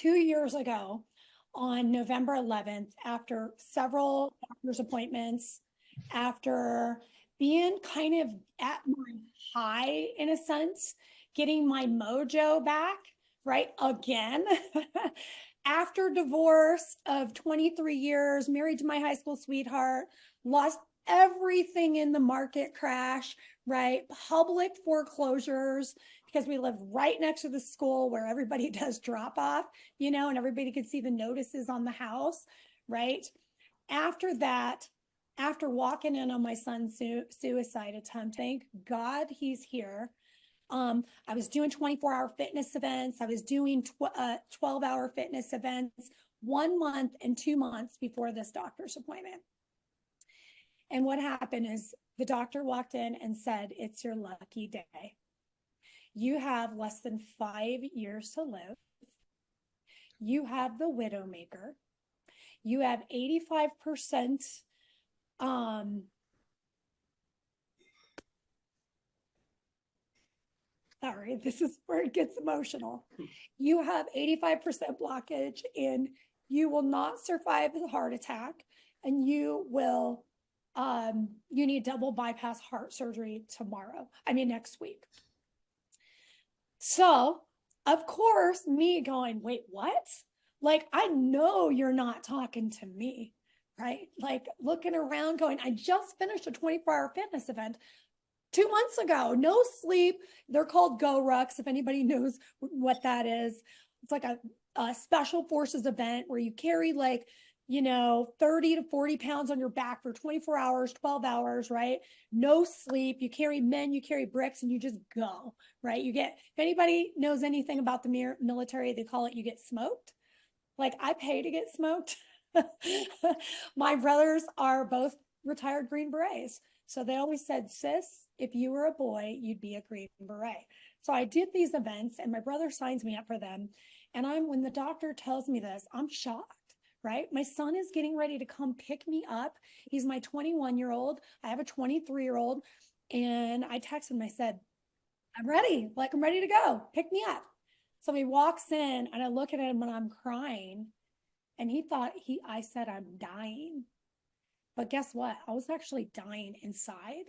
2 years ago on November 11th, after several doctor's appointments, after being kind of at my high in a sense, getting my mojo back, right? Again, after divorce of 23 years, married to my high school sweetheart, lost everything in the market crash, right? Public foreclosures, because we live right next to the school where everybody does drop off, and everybody could see the notices on the house, right? After that, after walking in on my son's suicide attempt, thank God he's here. I was doing 24-hour fitness events. I was doing 12-hour fitness events 1 month and 2 months before this doctor's appointment. And what happened is the doctor walked in and said, "It's your lucky day. You have less than 5 years to live. You have the widowmaker. You have 85%. Sorry, this is where it gets emotional. You have 85% blockage, and you will not survive the heart attack, and you will, you need double bypass heart surgery next week." So, of course, me going, "Wait, what?" Like, I know you're not talking to me, right? Like, looking around going, I just finished a 24-hour fitness event 2 months ago, no sleep. They're called Go Rucks, if anybody knows what that is. It's like a special forces event where you carry 30 to 40 pounds on your back for 24 hours, 12 hours, right? No sleep. You carry men, you carry bricks, and you just go, right? If anybody knows anything about the military, they call it, you get smoked. Like, I pay to get smoked. My brothers are both retired Green Berets. So they always said, "Sis, if you were a boy, you'd be a Green Beret." So I did these events, and my brother signs me up for them. And when the doctor tells me this, I'm shocked, right? My son is getting ready to come pick me up. He's my 21-year-old. I have a 23-year-old. And I texted him, I said, "I'm ready. I'm ready to go. Pick me up." So he walks in, and I look at him and I'm crying. And he thought I said I'm dying. But guess what? I was actually dying inside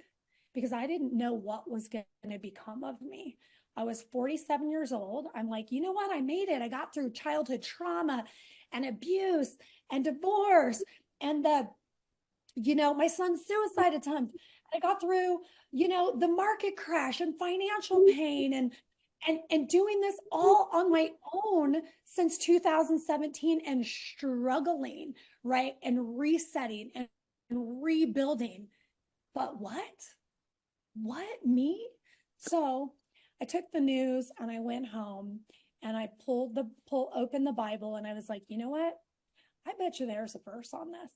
because I didn't know what was going to become of me. I was 47 years old. I'm like, you know what? I made it. I got through childhood trauma and abuse and divorce and my son's suicide attempt. I got through, the market crash and financial pain and doing this all on my own since 2017 and struggling, right? And resetting and rebuilding. But what me? So I took the news and I went home and I opened the Bible, and I was like, you know what? I bet you there's a verse on this.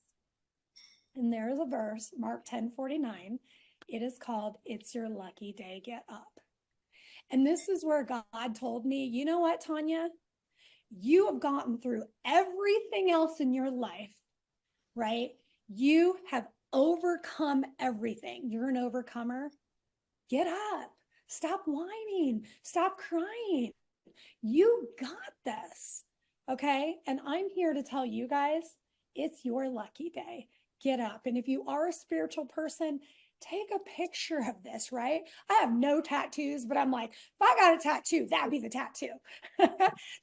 And there is a verse, Mark 10:49. It is called, "It's your lucky day, get up." And this is where God told me, you know what, Tanya? You have gotten through everything else in your life, right? You have overcome everything. You're an overcomer. Get up. Stop whining. Stop crying. You got this. Okay? And I'm here to tell you guys, it's your lucky day. Get up. And if you are a spiritual person, take a picture of this, right? I have no tattoos, but I'm like, if I got a tattoo, that'd be the tattoo.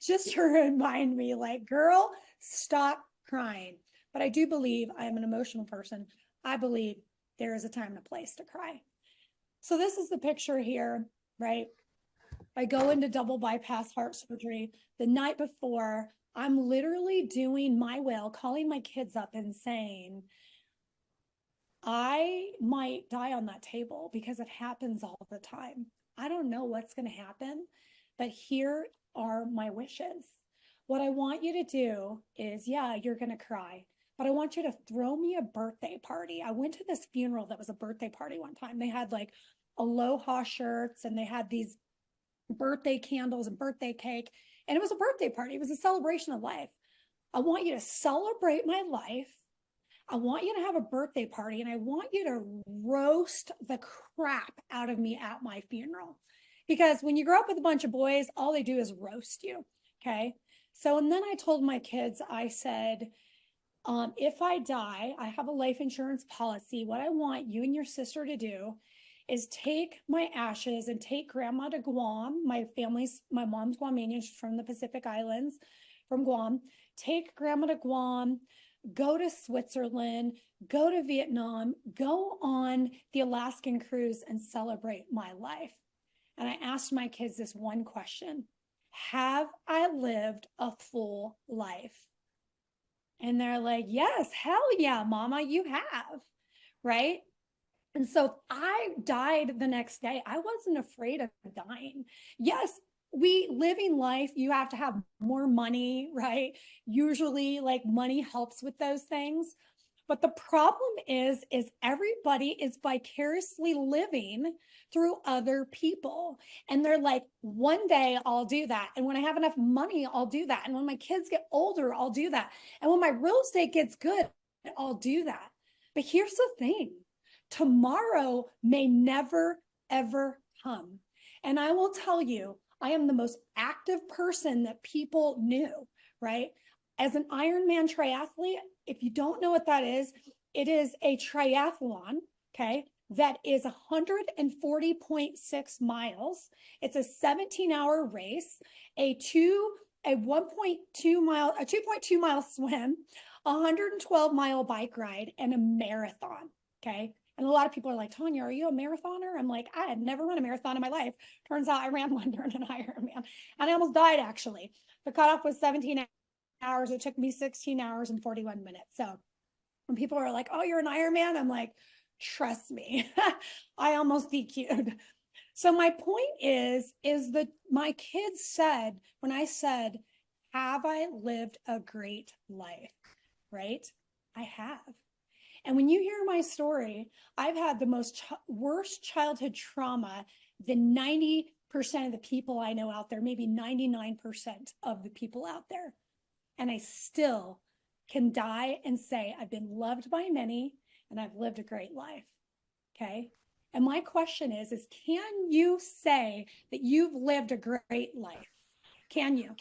Just to remind me, girl, stop crying. But I do believe I am an emotional person. I believe there is a time and a place to cry. So this is the picture here, right? I go into double bypass heart surgery. The night before, I'm literally doing my will, calling my kids up and saying, I might die on that table because it happens all the time. I don't know what's going to happen, but here are my wishes. What I want you to do is, yeah, you're going to cry, but I want you to throw me a birthday party. I went to this funeral that was a birthday party one time. They had aloha shirts, and they had these birthday candles and birthday cake, and it was a birthday party. It was a celebration of life. I want you to celebrate my life. I want you to have a birthday party, and I want you to roast the crap out of me at my funeral. Because when you grow up with a bunch of boys, all they do is roast you. Okay. So, and then I told my kids, I said, if I die, I have a life insurance policy. What I want you and your sister to do is take my ashes and take grandma to Guam. My mom's Guamanian, she's from the Pacific Islands, from Guam. Take grandma to Guam, go to Switzerland, go to Vietnam, go on the Alaskan cruise and celebrate my life. And I asked my kids this one question: have I lived a full life? And they're like, yes, hell yeah, mama, you have, right? And so I died the next day. I wasn't afraid of dying. Yes, living life, you have to have more money, right? Usually like money helps with those things. But the problem is everybody is vicariously living through other people. And they're like, one day I'll do that. And when I have enough money, I'll do that. And when my kids get older, I'll do that. And when my real estate gets good, I'll do that. But here's the thing: tomorrow may never, ever come. And I will tell you, I am the most active person that people knew, right? As an Ironman triathlete, if you don't know what that is, it is a triathlon, okay, that is 140.6 miles. It's a 17-hour race, a 2.2 mile swim, a 112-mile bike ride, and a marathon, okay? And a lot of people are like, Tanya, are you a marathoner? I'm like, I had never run a marathon in my life. Turns out I ran one during an Ironman, and I almost died, actually. The cutoff was 17 hours. It took me 16 hours and 41 minutes. So when people are like, oh, you're an Ironman, I'm like, trust me, I almost DQ'd. So my point is that my kids said, when I said, have I lived a great life? Right? I have. And when you hear my story, I've had the worst childhood trauma than 90% of the people I know out there, maybe 99% of the people out there. And I still can die and say, I've been loved by many and I've lived a great life. Okay. And my question is can you say that you've lived a great life? Can you?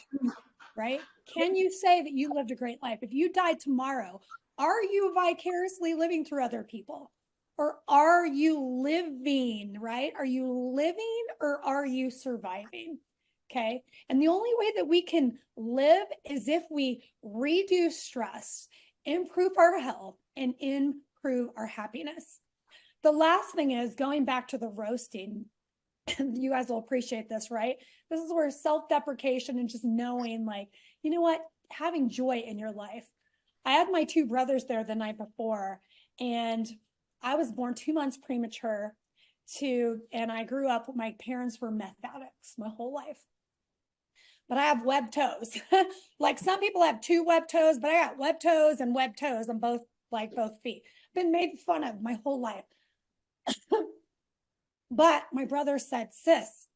Right? Can you say that you lived a great life? If you died tomorrow, are you vicariously living through other people? Or are you living, right? Are you living or are you surviving? Okay. And the only way that we can live is if we reduce stress, improve our health, and improve our happiness. The last thing is going back to the roasting. You guys will appreciate this, right? This is where self-deprecation and just knowing, like, you know what, having joy in your life. I had my two brothers there the night before, and I was born 2 months premature and I grew up, my parents were meth addicts my whole life. But I have web toes. Like some people have 2 web toes, but I got web toes and web toes on both feet. Been made fun of my whole life. But my brother said, sis,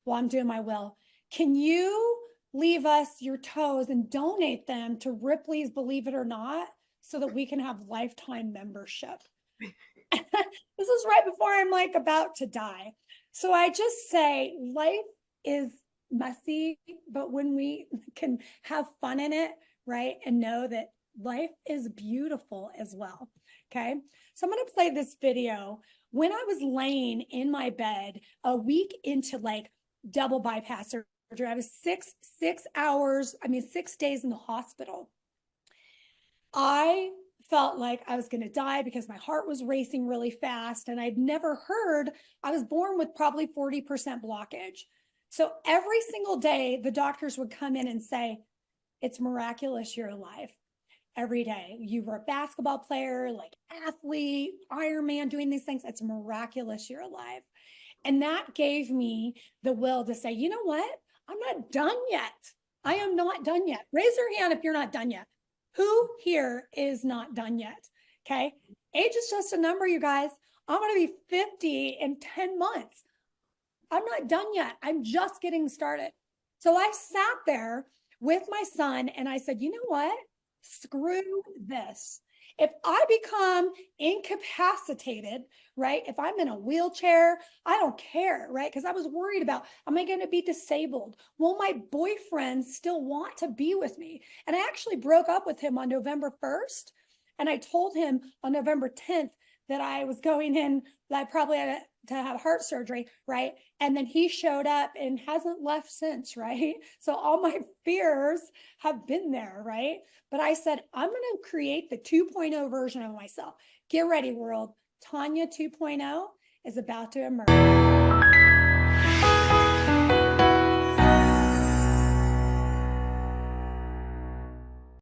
while I'm doing my will, can you leave us your toes and donate them to Ripley's Believe It or Not so that we can have lifetime membership? This is right before I'm like about to die. So I just say life is messy, but when we can have fun in it, right, and know that life is beautiful as well. Okay. So I'm going to play this video. When I was laying in my bed a week into like double bypass surgery, I was 6 days in the hospital. I felt like I was going to die because my heart was racing really fast. And I'd never heard, I was born with probably 40% blockage. So every single day, the doctors would come in and say, it's miraculous you're alive. Every day. You were a basketball player, like athlete, Ironman, doing these things. It's miraculous you're alive. And that gave me the will to say, you know what? I'm not done yet. I am not done yet. Raise your hand if you're not done yet. Who here is not done yet? Okay. Age is just a number, you guys. I'm going to be 50 in 10 months. I'm not done yet. I'm just getting started. So I sat there with my son and I said, you know what? Screw this. If I become incapacitated, right? If I'm in a wheelchair, I don't care, right? Because I was worried about, am I going to be disabled? Will my boyfriend still want to be with me? And I actually broke up with him on November 1st. And I told him on November 10th that I was going in, that I probably had to have heart surgery, right? And then he showed up and hasn't left since, right? So all my fears have been there, right? But I said, I'm going to create the 2.0 version of myself. Get ready, world. Tanya 2.0 is about to emerge.